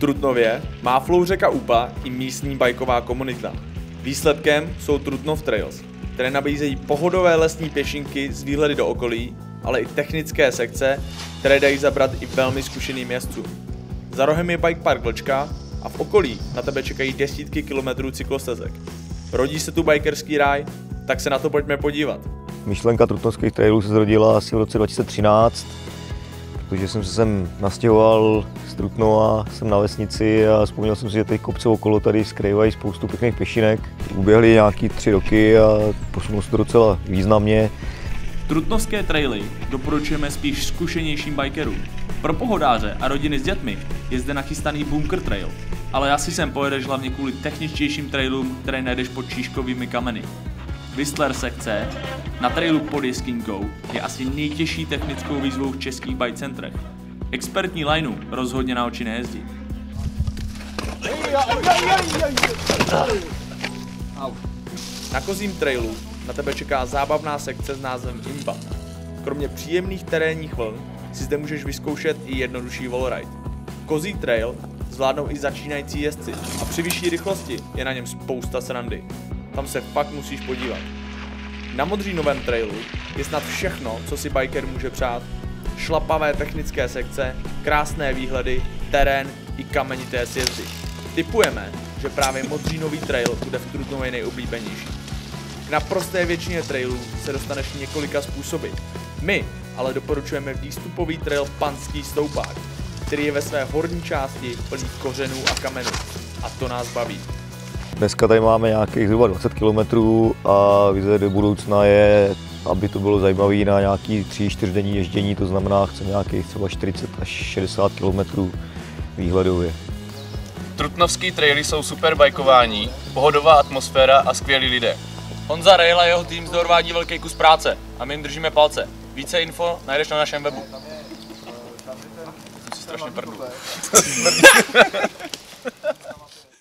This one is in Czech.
Trutnově má flow řeka Úpa i místní bajková komunita. Výsledkem jsou Trutnov Trails, které nabízejí pohodové lesní pěšinky z výhledy do okolí, ale i technické sekce, které dají zabrat i velmi zkušeným jezdcům. Za rohem je bike park Vlčka a v okolí na tebe čekají desítky kilometrů cyklostezek. Rodí se tu bikerský ráj, tak se na to pojďme podívat. Myšlenka trutnovských trailů se zrodila asi v roce 2013, protože jsem se sem nastěhoval z Trutnova, jsem na vesnici a vzpomněl jsem si, že ty kopce okolo tady skrývají spoustu pěkných pěšinek. Uběhly nějaký 3 roky a posunul se to docela významně. Trutnovské traily doporučujeme spíš zkušenějším bikerům. Pro pohodáře a rodiny s dětmi je zde nachystaný Bunker Trail, ale asi sem pojedeš hlavně kvůli techničtějším trailům, které najdeš pod šíškovými kameny. Whistler sekce na trailu pod Jeskyňkou je asi nejtěžší technickou výzvou v českých bike centrech. Expertní lineu rozhodně na oči nejezdí. Na Kozím trailu na tebe čeká zábavná sekce s názvem Imba. Kromě příjemných terénních vln si zde můžeš vyzkoušet i jednodušší wallride. Kozí trail zvládnou i začínající jezdci a při vyšší rychlosti je na něm spousta srandy. Tam se fakt musíš podívat. Na Modřínovém trailu je snad všechno, co si biker může přát. Šlapavé technické sekce, krásné výhledy, terén i kamenité sjezdy. Tipujeme, že právě Modřínový trail bude v Trutnově nejoblíbenější. K naprosté většině trailů se dostaneš několika způsoby. My ale doporučujeme výstupový trail Panský stoupák, který je ve své horní části plný kořenů a kamenů. A to nás baví. Dneska tady máme nějakých zhruba 20 km a vize do budoucna je, aby to bylo zajímavé na nějaký 3-4 denní ježdění, to znamená, chce nějakých třeba 40 až 60 km výhledově. Trutnovský traily jsou super bajkování, pohodová atmosféra a skvělí lidé. Honza Rail a jeho tým zde odvádí velký kus práce a my jim držíme palce. Více info najdeš na našem webu. Strašně prdlu.